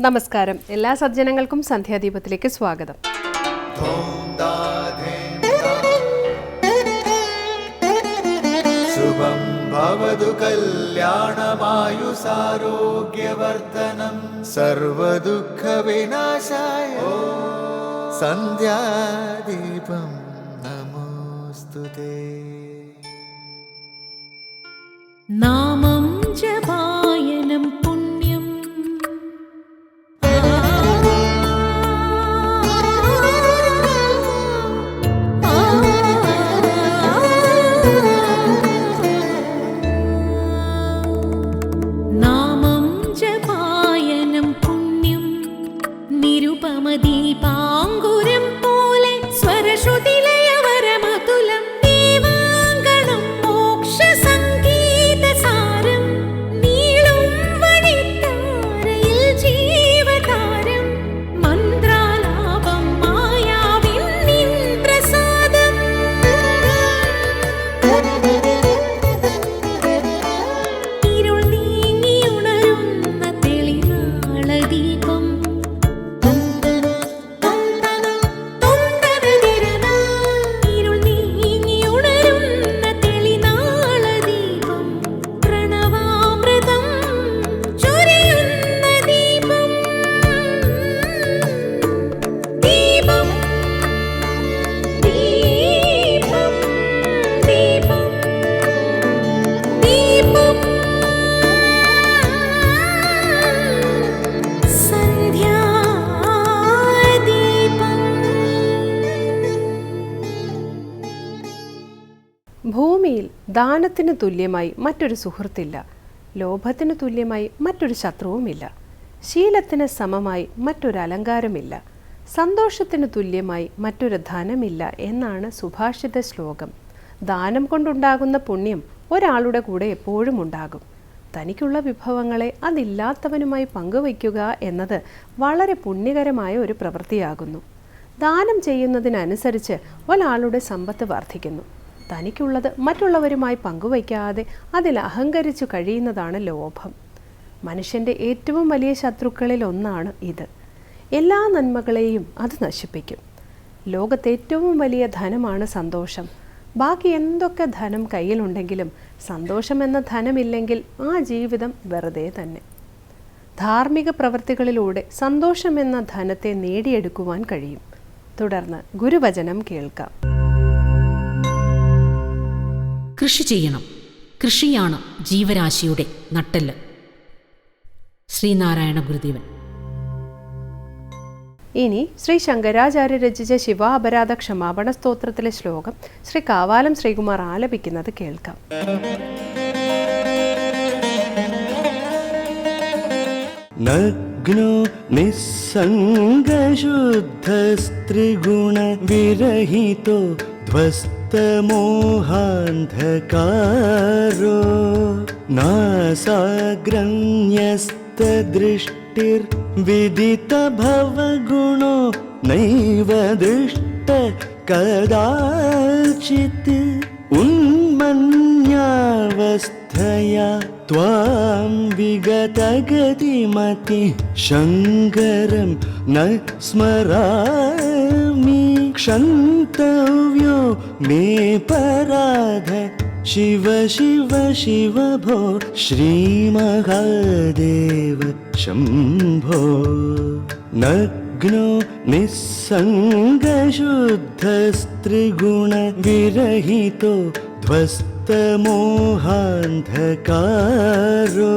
നമസ്കാരം. എല്ലാ സജ്ജനങ്ങൾക്കും സന്ധ്യാദീപത്തിലേക്ക് സ്വാഗതം. ശുഭം ഭവതു കല്യാണമായുസാരോഗ്യവർദ്ധനം സർവദുഃഖ വിനാശായ സന്ധ്യാദീപം നമോസ്തുതേ. നാമം ജപായനം പുണ്യം നാമം ജപായനം പുണ്യം നിരുപമദീപാങ്കുരം പോലെ സ്വരശ്രുതിലയവരമതുലം ദീവാങ്കണം മോക്ഷ സംഗീതസാരം നീളും വഴിത്താരയിൽ ജീവതാരം മന്ത്രാലാപം മായാവിൻ നിൻ പ്രസാദം ഇരുൾ നീങ്ങിയുണരുന്ന തെളിനാളദീപം ഇരുൾ നീങ്ങിയുണരുന്ന തെളിനാളദീപം പ്രണവാമൃതം ചൊരിയുന്ന ദീപം ദീപം ദീപം ദീപം ദീപം ഭൂമിയിൽ ദാനത്തിന് തുല്യമായി മറ്റൊരു സുഹൃത്തില്ല. ലോഭത്തിന് തുല്യമായി മറ്റൊരു ശത്രുവുമില്ല. ശീലത്തിന് സമമായി മറ്റൊരു അലങ്കാരമില്ല. സന്തോഷത്തിന് തുല്യമായി മറ്റൊരു ധനമില്ല എന്നാണ് സുഭാഷിത ശ്ലോകം. ദാനം കൊണ്ടുണ്ടാകുന്ന പുണ്യം ഒരാളുടെ കൂടെ എപ്പോഴും ഉണ്ടാകും. തനിക്കുള്ള വിഭവങ്ങളെ അതില്ലാത്തവനുമായി പങ്കുവയ്ക്കുക എന്നത് വളരെ പുണ്യകരമായ ഒരു പ്രവൃത്തിയാകുന്നു. ദാനം ചെയ്യുന്നതിനനുസരിച്ച് ഒരാളുടെ സമ്പത്ത് വർദ്ധിക്കുന്നു. തനിക്കുള്ളത് മറ്റുള്ളവരുമായി പങ്കുവയ്ക്കാതെ അതിൽ അഹങ്കരിച്ചു കഴിയുന്നതാണ് ലോഭം. മനുഷ്യൻ്റെ ഏറ്റവും വലിയ ശത്രുക്കളിൽ ഒന്നാണ് ഇത്. എല്ലാ നന്മകളെയും അത് നശിപ്പിക്കും. ലോകത്തെ ഏറ്റവും വലിയ ധനമാണ് സന്തോഷം. ബാക്കി എന്തൊക്കെ ധനം കയ്യിലുണ്ടെങ്കിലും സന്തോഷമെന്ന ധനമില്ലെങ്കിൽ ആ ജീവിതം വെറുതെ തന്നെ. ധാർമ്മിക പ്രവൃത്തികളിലൂടെ സന്തോഷമെന്ന ധനത്തെ നേടിയെടുക്കുവാൻ കഴിയും. തുടർന്ന് ഗുരുവചനം കേൾക്കാം. കൃഷി ചെയ്യണം. കൃഷിയാണ് ജീവരാശിയുടെ നട്ടെല്ല്. ശ്രീനാരായണ ഗുരുദേവൻ. ഇനി ശ്രീ ശങ്കരാചാര്യ രചിച്ച ശിവാപരാധ ക്ഷമാപണ സ്തോത്രത്തിലെ ശ്ലോകം ശ്രീ കാവാലം ശ്രീകുമാർ ആലപിക്കുന്നത് കേൾക്കാം. നഗ്നോ നിസ്സംഗശുദ്ധസ്ത്രിഗുണ വിരഹിതോ ധ്വസ്തമോഹാന്ധകാരോ നാസാഗ്രന്യസ്തദൃഷ്ടിർവിദിതഭവഗുണോ നൈവ ദൃഷ്ട കദാചിത് ഉന്മന്യാവസ്ഥയാ ത്വാം വിഗതഗതിമതി ശങ്കരം ന സ്മരാമി ക്ഷന്തവ്യോ മേ പരാധ ശിവ ശിവ ശിവ ഭോ ശ്രീമഹാദേവ ശംഭോ. നഗ്നോ നിസ്സംഗശുദ്ധസ്ത്രിഗുണ വിരഹിതോ ധ്വസ്തമോഹാന്ധകാരോ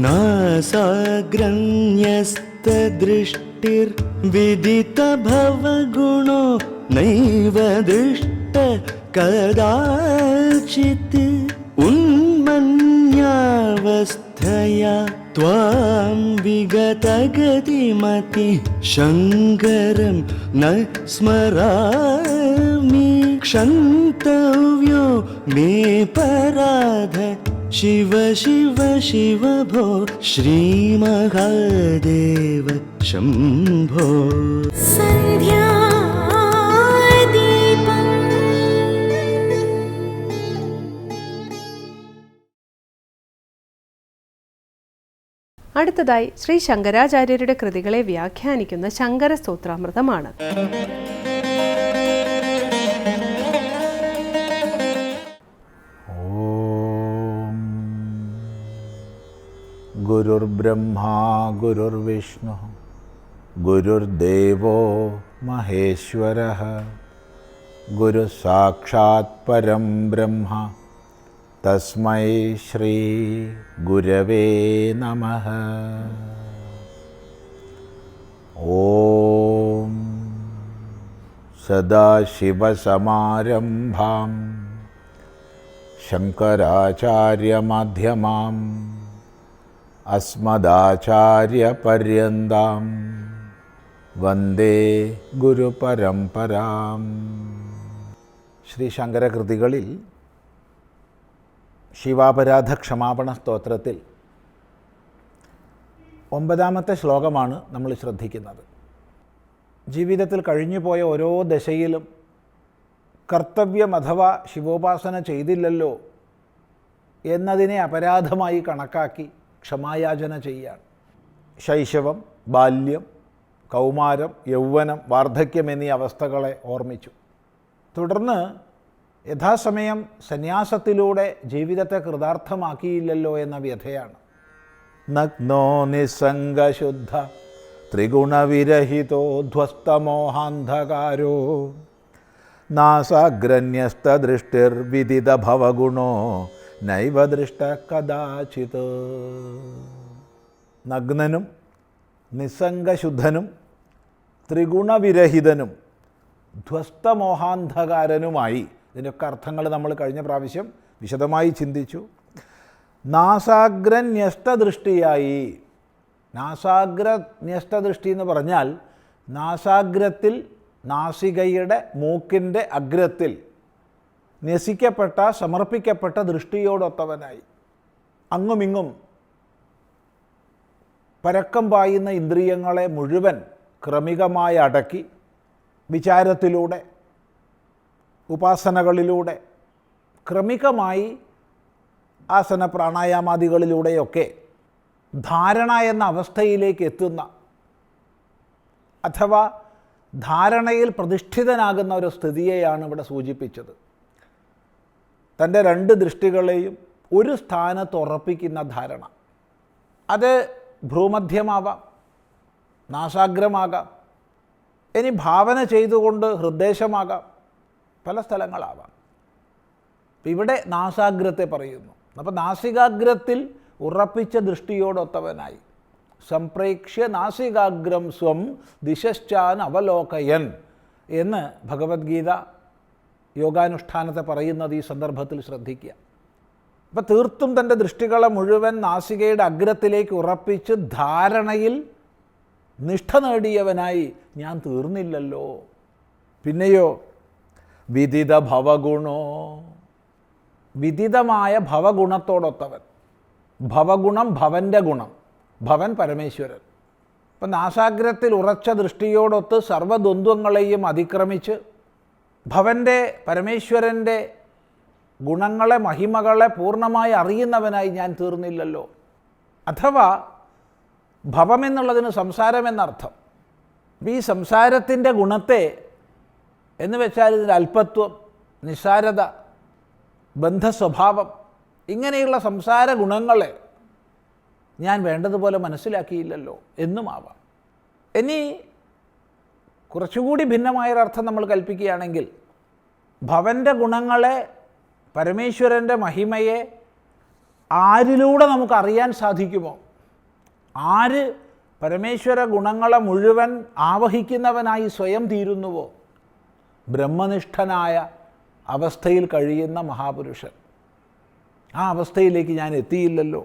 നാസാഗ്രന്യസ്തദൃഷ്ടിർവിദിതഭവഗുണോ നൈവ ദൃഷ്ട കദാചിത് ഉന്മന്യാവസ്ഥയാ ത്വാം വിഗതഗതിമതി ശങ്കരം ന സ്മരാമി ക്ഷന്തവ്യോ മേ പരാധ ശിവ ശിവ ശിവ ഭോ ശ്രീമഹാദേവ ശംഭോ. അടുത്തതായി ശ്രീ ശങ്കരാചാര്യരുടെ കൃതികളെ വ്യാഖ്യാനിക്കുന്ന ശങ്കര സ്തോത്രാമൃതമാണ്. ഓം ഗുരുർബ്രഹ്മാ ഗുരുർവിഷ്ണു ഗുരുർദേവോ മഹേശ്വരഃ ഗുരു സാക്ഷാത് പരം ബ്രഹ്മ തസ്മൈ ശ്രീ ഗുരവേ നമഃ. ഓം സദാശിവസമാരംഭാം ശങ്കരാചാര്യമധ്യമാം അസ്മദാചാര്യപര്യന്താം വന്ദേ ഗുരുപരമ്പരാം. ശ്രീ ശങ്കരകൃതികളിൽ ശിവാപരാധ ക്ഷമാപണ സ്തോത്രത്തിൽ 9ാമത്തെ ശ്ലോകമാണ് നമ്മൾ ശ്രദ്ധിക്കുന്നത്. ജീവിതത്തിൽ കഴിഞ്ഞുപോയ ഓരോ ദശയിലും കർത്തവ്യം അഥവാ ശിവോപാസന ചെയ്തില്ലല്ലോ എന്നതിനെ അപരാധമായി കണക്കാക്കി ക്ഷമായാചന ചെയ്യുകയാണ്. ശൈശവം, ബാല്യം, കൗമാരം, യൗവനം, വാർദ്ധക്യം എന്നീ അവസ്ഥകളെ ഓർമ്മിച്ചു. തുടർന്ന് യഥാസമയം സന്യാസത്തിലൂടെ ജീവിതത്തെ കൃതാർത്ഥമാക്കിയില്ലല്ലോ എന്ന വ്യഥയാണ്. നഗ്നോ നിസ്സംഗശുദ്ധ ത്രിഗുണവിരഹിതോ ധ്വസ്തമോഹാന്ധകാരോ നാസാഗ്രന്യസ്തദൃഷ്ടിർവിദിത ഭവഗുണോ നൈവ ദൃഷ്ട കദാചിത്. നഗ്നനും നിസ്സംഗശുദ്ധനും ത്രിഗുണവിരഹിതനും ധ്വസ്തമോഹാന്ധകാരനുമായി, ഇതിൻ്റെയൊക്കെ അർത്ഥങ്ങൾ നമ്മൾ കഴിഞ്ഞ പ്രാവശ്യം വിശദമായി ചിന്തിച്ചു. നാസാഗ്രന്യസ്തദൃഷ്ടിയായി. നാസാഗ്രന്യസ്തദൃഷ്ടി എന്ന് പറഞ്ഞാൽ നാസാഗ്രത്തിൽ, നാസികയുടെ മൂക്കിൻ്റെ അഗ്രത്തിൽ ന്യസിക്കപ്പെട്ട, സമർപ്പിക്കപ്പെട്ട ദൃഷ്ടിയോടൊത്തവനായി. അങ്ങുമിങ്ങും പരക്കം പായുന്ന ഇന്ദ്രിയങ്ങളെ മുഴുവൻ ക്രമികമായി അടക്കി വിചാരത്തിലൂടെ, ഉപാസനകളിലൂടെ, ക്രമികമായി ആസന പ്രാണായാമാദികളിലൂടെയൊക്കെ ധാരണ എന്ന അവസ്ഥയിലേക്ക് എത്തുന്ന, അഥവാ ധാരണയിൽ പ്രതിഷ്ഠിതനാകുന്ന ഒരു സ്ഥിതിയെയാണ് ഇവിടെ സൂചിപ്പിച്ചത്. തൻ്റെ 2 ദൃഷ്ടികളെയും ഒരു സ്ഥാനത്ത് ഉറപ്പിക്കുന്ന ധാരണ. അത് ഭ്രൂമധ്യമാവാം, നാസാഗ്രമാകാം, ഇനി ഭാവന ചെയ്തുകൊണ്ട് ഹൃദ്ദേശമാകാം, പല സ്ഥലങ്ങളാവാം. ഇവിടെ നാസാഗ്രത്തെ പറയുന്നു. അപ്പോൾ നാസികാഗ്രത്തിൽ ഉറപ്പിച്ച ദൃഷ്ടിയോടൊത്തവനായി. സംപ്രേക്ഷ്യ നാസികാഗ്രം സ്വം ദിശശ്ചാൻ അവലോകയൻ എന്ന് ഭഗവത്ഗീത യോഗാനുഷ്ഠാനത്തെ പറയുന്നത് ഈ സന്ദർഭത്തിൽ ശ്രദ്ധിക്കുക. അപ്പോൾ തീർത്തും തൻ്റെ ദൃഷ്ടികളെ മുഴുവൻ നാസികയുടെ അഗ്രത്തിലേക്ക് ഉറപ്പിച്ച് ധാരണയിൽ നിഷ്ഠ നേടിയവനായി ഞാൻ തീർന്നില്ലല്ലോ. പിന്നെയോ വിദിത ഭവഗുണോ, വിദിതമായ ഭവഗുണത്തോടൊത്തവൻ. ഭവഗുണം ഭവൻ്റെ ഗുണം, ഭവൻ പരമേശ്വരൻ. അപ്പം നാസാഗ്രത്തിൽ ഉറച്ച ദൃഷ്ടിയോടൊത്ത് സർവ്വദ്വന്ദ്വങ്ങളെയും അതിക്രമിച്ച് ഭവൻ്റെ, പരമേശ്വരൻ്റെ ഗുണങ്ങളെ, മഹിമകളെ പൂർണ്ണമായി അറിയുന്നവനായി ഞാൻ തീർന്നില്ലല്ലോ. അഥവാ ഭവമെന്നുള്ളതിന് സംസാരമെന്നർത്ഥം. ഈ സംസാരത്തിൻ്റെ ഗുണത്തെ എന്ന് വെച്ചാൽ ഇതിൻ്റെ അല്പത്വം, നിസ്സാരത, ബന്ധസ്വഭാവം, ഇങ്ങനെയുള്ള സംസാര ഗുണങ്ങളെ ഞാൻ വേണ്ടതുപോലെ മനസ്സിലാക്കിയില്ലല്ലോ എന്നുമാവാം. ഇനി കുറച്ചുകൂടി ഭിന്നമായൊരർത്ഥം നമ്മൾ കൽപ്പിക്കുകയാണെങ്കിൽ ഭവൻ്റെ ഗുണങ്ങളെ, പരമേശ്വരൻ്റെ മഹിമയെ ആരിലൂടെ നമുക്കറിയാൻ സാധിക്കുമോ? ആര് പരമേശ്വര ഗുണങ്ങളെ മുഴുവൻ ആവഹിക്കുന്നവനായി സ്വയം തീരുന്നുവോ? ബ്രഹ്മനിഷ്ഠനായ അവസ്ഥയിൽ കഴിയുന്ന മഹാപുരുഷൻ. ആ അവസ്ഥയിലേക്ക് ഞാൻ എത്തിയില്ലല്ലോ.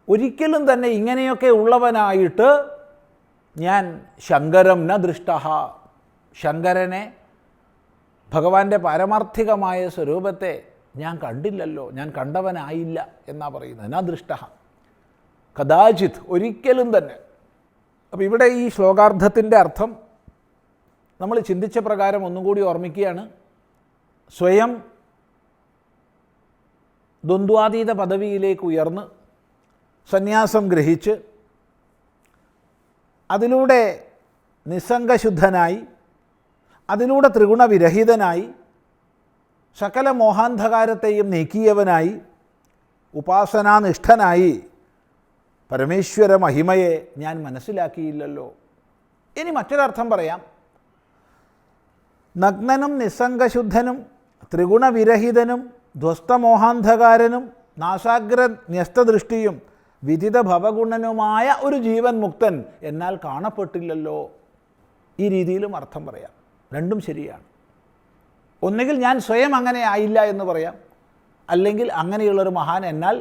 ഒരിക്കലും തന്നെ ഇങ്ങനെയൊക്കെ ഉള്ളവനായിട്ട് ഞാൻ ശങ്കരം ന ദൃഷ്ടഃ, ശങ്കരനെ, ഭഗവാന്റെ പാരമാർത്ഥികമായ സ്വരൂപത്തെ ഞാൻ കണ്ടില്ലല്ലോ, ഞാൻ കണ്ടവനായില്ല എന്നാണ് പറയുന്നത്. ന ദൃഷ്ടഃ, കദാചിത്, ഒരിക്കലും തന്നെ. അപ്പോൾ ഇവിടെ ഈ ശ്ലോകാർത്ഥത്തിൻ്റെ അർത്ഥം നമ്മൾ ചിന്തിച്ച പ്രകാരം ഒന്നുകൂടി ഓർമ്മിക്കുകയാണ്. സ്വയം ദ്വന്ദ്വാതീത പദവിയിലേക്ക് ഉയർന്ന് സന്യാസം ഗ്രഹിച്ച് അതിലൂടെ നിസ്സംഗശുദ്ധനായി, അതിലൂടെ ത്രിഗുണവിരഹിതനായി, സകല മോഹാന്ധകാരത്തെയും നീക്കിയവനായി, ഉപാസനാനിഷ്ഠനായി പരമേശ്വര മഹിമയെ ഞാൻ മനസ്സിലാക്കിയില്ലല്ലോ. ഇനി മറ്റൊരർത്ഥം പറയാം. നഗ്നനും നിസ്സംഗശുദ്ധനും ത്രിഗുണവിരഹിതനും ധ്വസ്തമോഹാന്ധകാരനും നാസാഗ്ര ന്യസ്തദൃഷ്ടിയും വിദിത ഭവഗുണനുമായ ഒരു ജീവൻ മുക്തൻ എന്നാൽ കാണപ്പെട്ടില്ലല്ലോ. ഈ രീതിയിലും അർത്ഥം പറയാം. രണ്ടും ശരിയാണ്. ഒന്നുകിൽ ഞാൻ സ്വയം അങ്ങനെ ആയില്ല എന്ന് പറയാം, അല്ലെങ്കിൽ അങ്ങനെയുള്ളൊരു മഹാൻ എന്നാൽ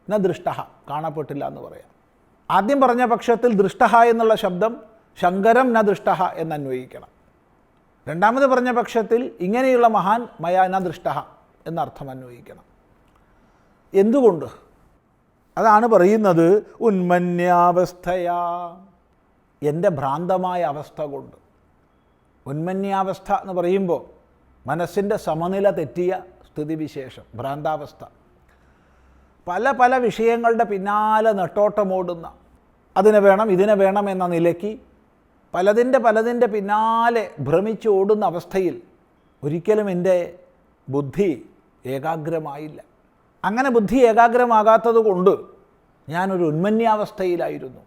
ന ദൃഷ്ട കാണപ്പെട്ടില്ല എന്ന് പറയാം. ആദ്യം പറഞ്ഞ പക്ഷത്തിൽ ദൃഷ്ട എന്നുള്ള ശബ്ദം ശങ്കരം ന ദൃഷ്ട എന്ന് അന്വയിക്കണം. രണ്ടാമത് പറഞ്ഞ പക്ഷത്തിൽ ഇങ്ങനെയുള്ള മഹാൻ മയാ ന ദൃഷ്ട എന്നർത്ഥം അന്വയിക്കണം. എന്തുകൊണ്ട്? അതാണ് പറയുന്നത്. ഉന്മന്യാവസ്ഥയാ, എൻ്റെ ഭ്രാന്തമായ അവസ്ഥ കൊണ്ട്. ഉന്മന്യാവസ്ഥ എന്ന് പറയുമ്പോൾ മനസ്സിൻ്റെ സമനില തെറ്റിയ സ്ഥിതിവിശേഷം, ഭ്രാന്താവസ്ഥ. പല പല വിഷയങ്ങളുടെ പിന്നാലെ നെട്ടോട്ടമോടുന്ന, അതിനെ വേണം ഇതിനെ വേണം എന്ന നിലയ്ക്ക് പലതിൻ്റെ പിന്നാലെ ഭ്രമിച്ച് ഓടുന്ന അവസ്ഥയിൽ ഒരിക്കലും എൻ്റെ ബുദ്ധി ഏകാഗ്രമായില്ല. അങ്ങനെ ബുദ്ധി ഏകാഗ്രമാകാത്തത് കൊണ്ട് ഞാനൊരു ഉന്മന്യാവസ്ഥയിലായിരുന്നു.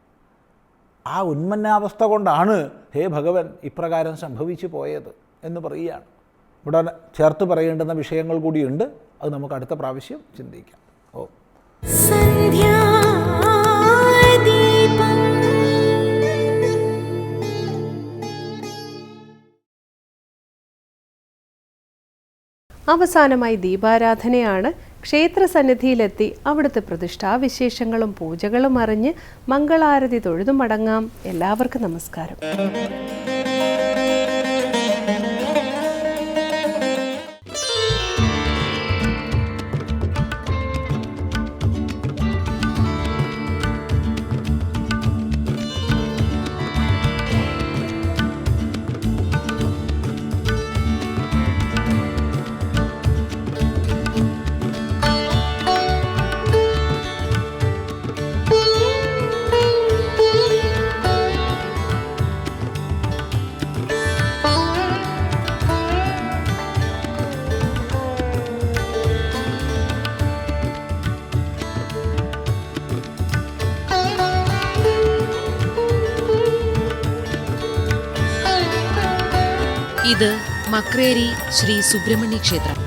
ആ ഉന്മന്യാവസ്ഥ കൊണ്ടാണ് ഹേ ഭഗവൻ ഇപ്രകാരം സംഭവിച്ചു പോയത് എന്ന് പറയുകയാണ്. ഇവിടെ ചേർത്ത് പറയേണ്ടുന്ന വിഷയങ്ങൾ കൂടിയുണ്ട്. അത് നമുക്ക് അടുത്ത പ്രാവശ്യം ചിന്തിക്കാം. സന്ധ്യാദീപം അവസാനമായി ദീപാരാധനയാണ്. ക്ഷേത്രസന്നിധിയിലെത്തി അവിടുത്തെ പ്രതിഷ്ഠാവിശേഷങ്ങളും പൂജകളും അറിഞ്ഞ് മംഗളാരതി തൊഴുതു മടങ്ങാം. എല്ലാവർക്കും നമസ്കാരം. ഇത് മക്രേരി ശ്രീ സുബ്രഹ്മണ്യ ക്ഷേത്രം.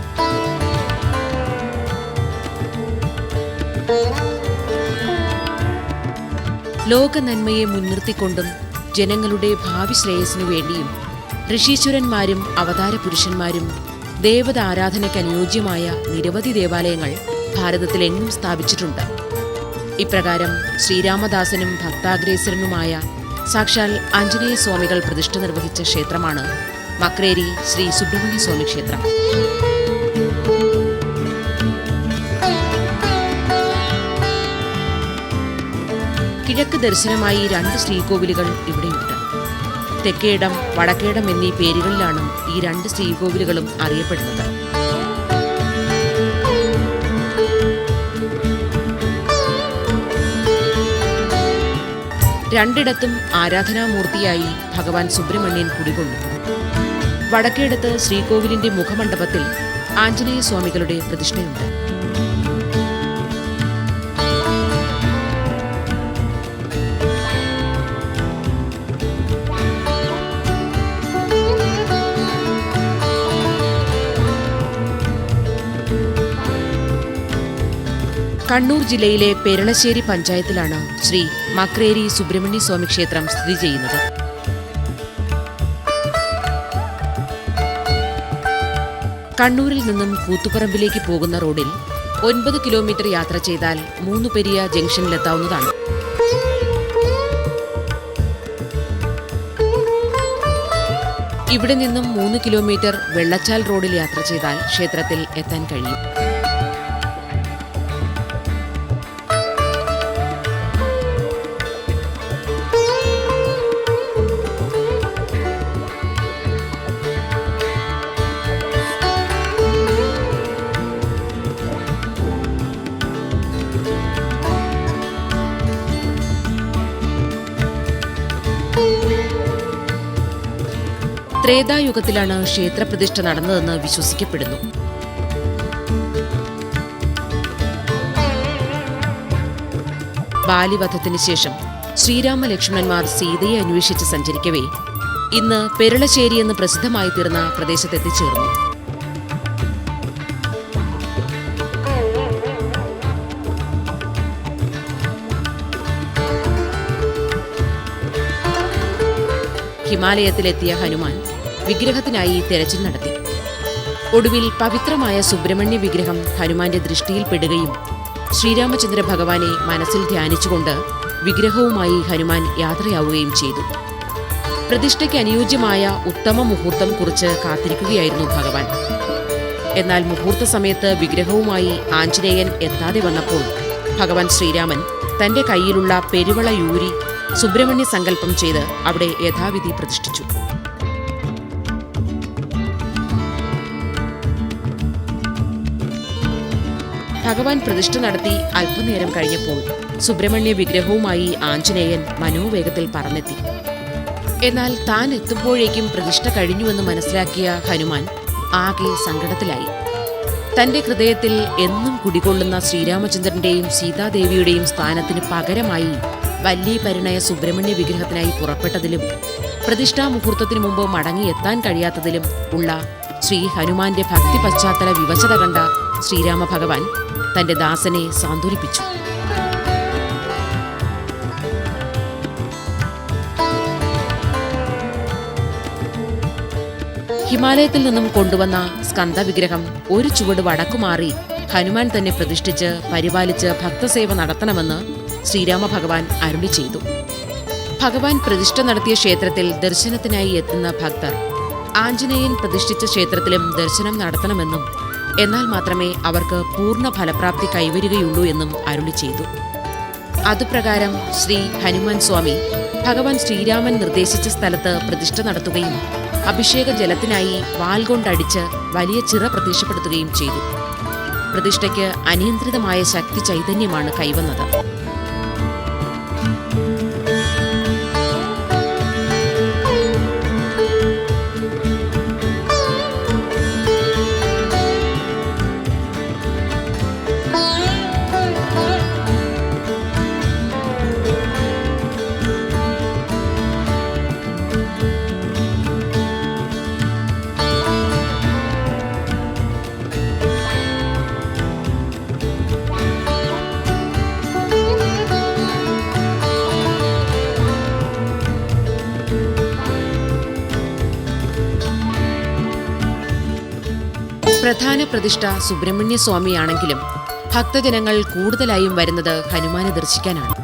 ലോക നന്മയെ മുൻനിർത്തിക്കൊണ്ടും ജനങ്ങളുടെ ഭാവി ശ്രേയസ്സിനു വേണ്ടിയും ഋഷീശ്വരന്മാരും അവതാര പുരുഷന്മാരും ദേവത ആരാധനയ്ക്ക് അനുയോജ്യമായ നിരവധി ദേവാലയങ്ങൾ ഭാരതത്തിലെങ്ങും സ്ഥാപിച്ചിട്ടുണ്ട്. ഇപ്രകാരം ശ്രീരാമദാസനും ഭക്താഗ്രേസരനുമായ സാക്ഷാൽ ആഞ്ജനേയ സ്വാമികൾ പ്രതിഷ്ഠ നിർവഹിച്ച ക്ഷേത്രമാണ് മക്രേരി ശ്രീ സുബ്രഹ്മണ്യ സ്വാമി ക്ഷേത്രം. കിഴക്ക് ദർശനമായി 2 ശ്രീകോവിലുകൾ ഇവിടെയുണ്ട്. തെക്കേടം, വടക്കേടം എന്നീ പേരുകളിലാണ് ഈ 2 ശ്രീകോവിലുകളും അറിയപ്പെടുന്നത്. രണ്ടിടത്തും ആരാധനാമൂർത്തിയായി ഭഗവാൻ സുബ്രഹ്മണ്യൻ കുടികൊള്ളുന്നു. വടക്കേടത്ത് ശ്രീകോവിലിന്റെ മുഖമണ്ഡപത്തിൽ ആഞ്ജനേയ സ്വാമികളുടെ പ്രതിഷ്ഠയുണ്ട്. കണ്ണൂർ ജില്ലയിലെ പെരളശ്ശേരി പഞ്ചായത്തിലാണ് ശ്രീ മക്രേരി സുബ്രഹ്മണ്യ സ്വാമി ക്ഷേത്രം സ്ഥിതി ചെയ്യുന്നത്. കണ്ണൂരിൽ നിന്നും കൂത്തുപറമ്പിലേക്ക് പോകുന്ന റോഡിൽ 9 കിലോമീറ്റർ യാത്ര ചെയ്താൽ മൂന്നുപെരിയ ജംഗ്ഷനിലെത്താവുന്നതാണ്. ഇവിടെ നിന്നും 3 കിലോമീറ്റർ വെള്ളച്ചാൽ റോഡിൽ യാത്ര ചെയ്താൽ ക്ഷേത്രത്തിൽ എത്താൻ കഴിയും. ത്രേതായുഗത്തിലാണ് ക്ഷേത്രപ്രതിഷ്ഠ നടന്നതെന്ന് വിശ്വസിക്കപ്പെടുന്നു. ബാലിവധത്തിന് ശേഷം ശ്രീരാമ ലക്ഷ്മണന്മാർ സീതയെ അന്വേഷിച്ച് സഞ്ചരിക്കവേ ഇന്ന് പെരളശ്ശേരി എന്ന് പ്രസിദ്ധമായി തീർന്ന പ്രദേശത്തെത്തിച്ചേർന്നു. ഹിമാലയത്തിലെത്തിയ ഹനുമാൻ വിഗ്രഹത്തിനായി തെരച്ചിൽ നടത്തി. ഒടുവിൽ പവിത്രമായ സുബ്രഹ്മണ്യ വിഗ്രഹം ഹനുമാന്റെ ദൃഷ്ടിയിൽപ്പെടുകയും ശ്രീരാമചന്ദ്ര ഭഗവാനെ മനസ്സിൽ ധ്യാനിച്ചുകൊണ്ട് വിഗ്രഹവുമായി ഹനുമാൻ യാത്രയാവുകയും ചെയ്തു. പ്രതിഷ്ഠയ്ക്ക് അനുയോജ്യമായ ഉത്തമ മുഹൂർത്തം കുറിച്ച് കാത്തിരിക്കുകയായിരുന്നു ഭഗവാൻ. എന്നാൽ മുഹൂർത്ത സമയത്ത് വിഗ്രഹവുമായി ആഞ്ജനേയൻ എത്താതെ വന്നപ്പോൾ ഭഗവാൻ ശ്രീരാമൻ തന്റെ കയ്യിലുള്ള പെരുവള യൂരി സുബ്രഹ്മണ്യ സങ്കല്പം ചെയ്ത് അവിടെ യഥാവിധി പ്രതിഷ്ഠിച്ചു. ഭഗവാൻ പ്രതിഷ്ഠ നടത്തി അല്പനേരം കഴിഞ്ഞപ്പോൾ സുബ്രഹ്മണ്യ വിഗ്രഹവുമായി ആഞ്ജനേയൻ മനോവേഗത്തിൽ പറന്നെത്തി. എന്നാൽ താൻ എത്തുമ്പോഴേക്കും പ്രതിഷ്ഠ കഴിഞ്ഞുവെന്ന് മനസ്സിലാക്കിയ ഹനുമാൻ ആകെ സങ്കടത്തിലായി. തന്റെ ഹൃദയത്തിൽ എന്നും കുടികൊള്ളുന്ന ശ്രീരാമചന്ദ്രന്റെയും സീതാദേവിയുടെയും സ്ഥാനത്തിന് പകരമായി വല്ലീപരിണയ സുബ്രഹ്മണ്യ വിഗ്രഹത്തിനായി പുറപ്പെട്ടതിലും പ്രതിഷ്ഠാ മുഹൂർത്തത്തിനു മുമ്പ് മടങ്ങിയെത്താൻ കഴിയാത്തതിലും ഉള്ള ശ്രീ ഹനുമാന്റെ ഭക്തി പശ്ചാത്തല വിവശത കണ്ട ശ്രീരാമ ഭഗവാൻ തന്റെ ദാസനെ സാന്ത്വനിപ്പിച്ചു. ഹിമാലയത്തിൽ നിന്നും കൊണ്ടുവന്ന സ്കന്ദവിഗ്രഹം ഒരു ചുവട് വടക്കുമാറി ഹനുമാൻ തന്നെ പ്രതിഷ്ഠിച്ച് പരിപാലിച്ച് ഭക്തസേവ നടത്തണമെന്ന് ശ്രീരാമ ഭഗവാൻ അരുളി ചെയ്തു. ഭഗവാൻ പ്രതിഷ്ഠ നടത്തിയ ക്ഷേത്രത്തിൽ ദർശനത്തിനായി എത്തുന്ന ഭക്തർ ആഞ്ജനേയൻ പ്രതിഷ്ഠിച്ച ക്ഷേത്രത്തിലും ദർശനം നടത്തണമെന്നും എന്നാൽ മാത്രമേ അവർക്ക് പൂർണ്ണ ഫലപ്രാപ്തി കൈവരികയുള്ളൂ എന്നും അരുളി ചെയ്തു. അതുപ്രകാരം ശ്രീ ഹനുമാൻ സ്വാമി ഭഗവാൻ ശ്രീരാമൻ നിർദ്ദേശിച്ച സ്ഥലത്ത് പ്രതിഷ്ഠ നടത്തുകയും അഭിഷേക ജലത്തിനായി വാൽ കൊണ്ടടിച്ച് വലിയ ചിറ പ്രത്യക്ഷപ്പെടുത്തുകയും ചെയ്തു. പ്രതിഷ്ഠയ്ക്ക് അനിയന്ത്രിതമായ ശക്തി ചൈതന്യമാണ് കൈവന്നത്. പ്രധാന പ്രതിഷ്ഠ സുബ്രഹ്മണ്യ സ്വാമിയാണെങ്കിലും ഭക്തജനങ്ങൾ കൂടുതലായും വരുന്നത് ഹനുമാനെ ദർശിക്കാനാണ്.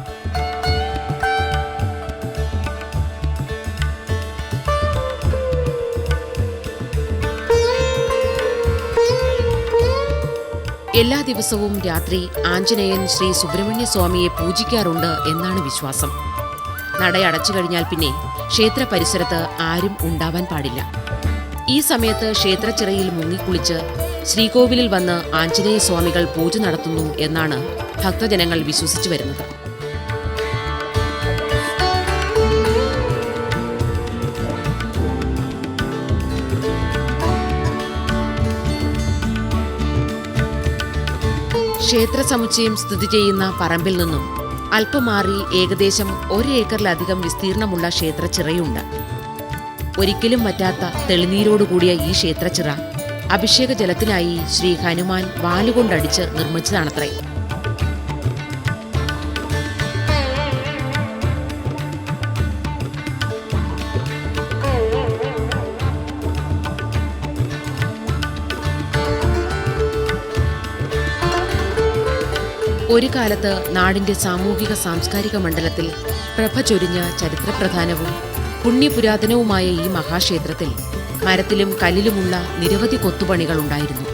എല്ലാ ദിവസവും രാത്രി ആഞ്ജനേയൻ ശ്രീ സുബ്രഹ്മണ്യ സ്വാമിയെ പൂജിക്കാറുണ്ട് എന്നാണ് വിശ്വാസം. നടയടച്ചു കഴിഞ്ഞാൽ പിന്നെ ക്ഷേത്ര പരിസരത്ത് ആരും ഉണ്ടാവാൻ പാടില്ല. ഈ സമയത്ത് ക്ഷേത്രച്ചിറയിൽ മുങ്ങിക്കുളിച്ച് ശ്രീകോവിലിൽ വന്ന് ആഞ്ജനേയ സ്വാമികൾ പൂജ നടത്തുന്നു എന്നാണ് ഭക്തജനങ്ങൾ വിശ്വസിച്ചു വരുന്നത്. ക്ഷേത്ര സമുച്ചയം സ്ഥിതി ചെയ്യുന്ന പറമ്പിൽ നിന്നും അല്പം മാറി ഏകദേശം 1 ഏക്കറിലധികം വിസ്തീർണമുള്ള ക്ഷേത്രച്ചിറയുണ്ട്. ഒരിക്കലും വറ്റാത്ത തെളിനീരോടുകൂടിയ ഈ ക്ഷേത്രച്ചിറ അഭിഷേക ജലത്തിനായി ശ്രീ ഹനുമാൻ വാലുകൊണ്ടടിച്ച് നിർമ്മിച്ചതാണത്രേ. ഒരു കാലത്ത് നാടിന്റെ സാമൂഹിക സാംസ്കാരിക മണ്ഡലത്തിൽ പ്രഭ ചൊരിഞ്ഞ ചരിത്രപ്രധാനവും പുണ്യപുരാതനവുമായ ഈ മഹാക്ഷേത്രത്തിൽ മരത്തിലും കല്ലിലുമുള്ള നിരവധി കൊത്തുപണികൾ ഉണ്ടായിരുന്നു.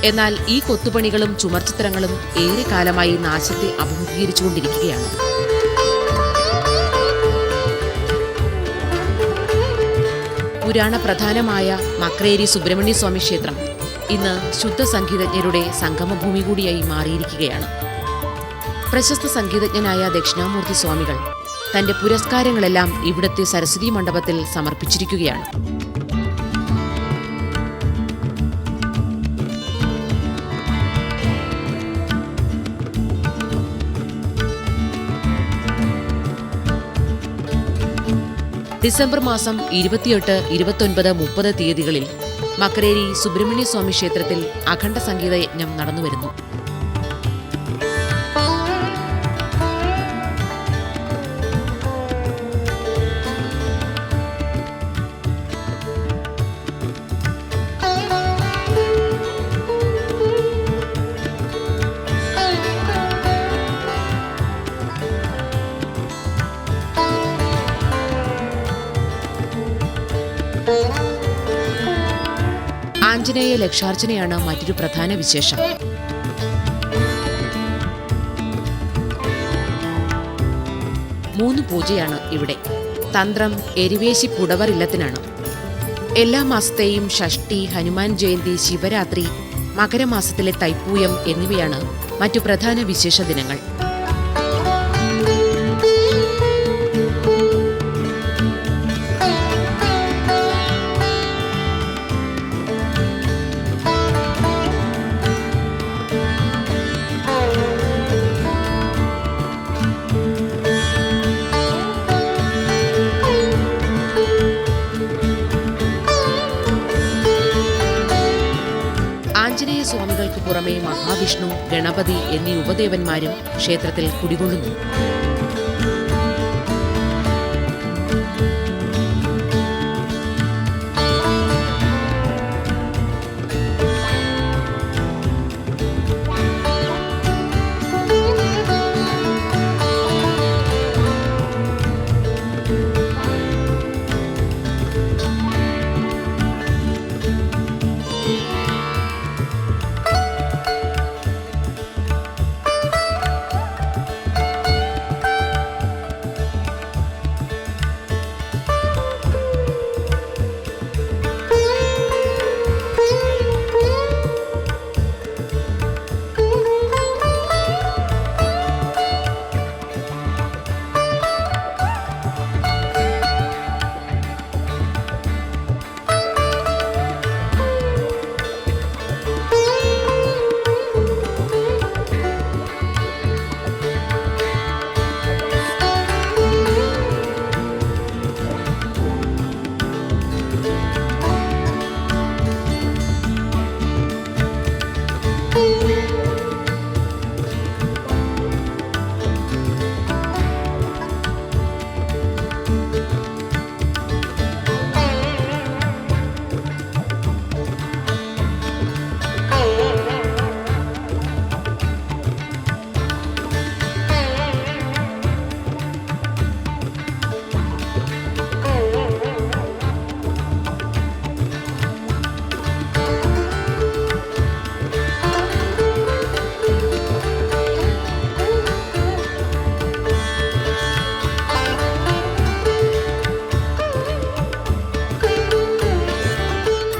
എന്നാൽ ഈ കൊത്തുപണികളും ചുമർച്ചിത്രങ്ങളും ഏറെക്കാലമായി നാശത്തെ അഭിമുഖീകരിച്ചുകൊണ്ടിരിക്കുകയാണ്. പുരാണ പ്രധാനമായ മക്രേരി സുബ്രഹ്മണ്യ സ്വാമി ക്ഷേത്രം ഇന്ന് ശുദ്ധ സംഗീതജ്ഞരുടെ സംഗമഭൂമി കൂടിയായി മാറിയിരിക്കുകയാണ്. പ്രശസ്ത സംഗീതജ്ഞനായ ദക്ഷിണാമൂർത്തി സ്വാമികൾ തന്റെ പുരസ്കാരങ്ങളെല്ലാം ഇവിടുത്തെ സരസ്വതി മണ്ഡപത്തിൽ സമർപ്പിച്ചിരിക്കുകയാണ്. ഡിസംബർ മാസം 28, 29, 30 തീയതികളിൽ മക്രേരി സുബ്രഹ്മണ്യ സ്വാമി ക്ഷേത്രത്തിൽ അഖണ്ഡ സംഗീത യജ്ഞം നടന്നുവരുന്നു. ആഞ്ജനേയ ലക്ഷാർച്ചനയാണ് മറ്റൊരു പ്രധാന വിശേഷം. മൂന്ന് പൂജയാണ് ഇവിടെ. തന്ത്രം എരിവേശി പുടവർ ഇല്ലത്തിനാണ്. എല്ലാ മാസത്തെയും ഷഷ്ടി, ഹനുമാൻ ജയന്തി, ശിവരാത്രി, മകരമാസത്തിലെ തൈപ്പൂയം എന്നിവയാണ് മറ്റു പ്രധാന വിശേഷ ദിനങ്ങൾ. ആഞ്ജനേയ സ്വാമികൾക്ക് പുറമെ മഹാവിഷ്ണു, ഗണപതി എന്നീ ഉപദേവന്മാരും ക്ഷേത്രത്തിൽ കുടികൊള്ളുന്നു.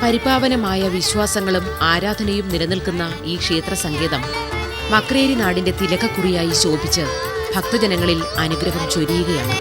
പരിപാവനമായ വിശ്വാസങ്ങളും ആരാധനയും നിലനിൽക്കുന്ന ഈ ക്ഷേത്ര സങ്കേതം മക്രേരി നാടിന്റെ തിലകക്കുറിയായി ശോഭിച്ച് ഭക്തജനങ്ങളിൽ അനുഗ്രഹം ചൊരിയുകയാണ്.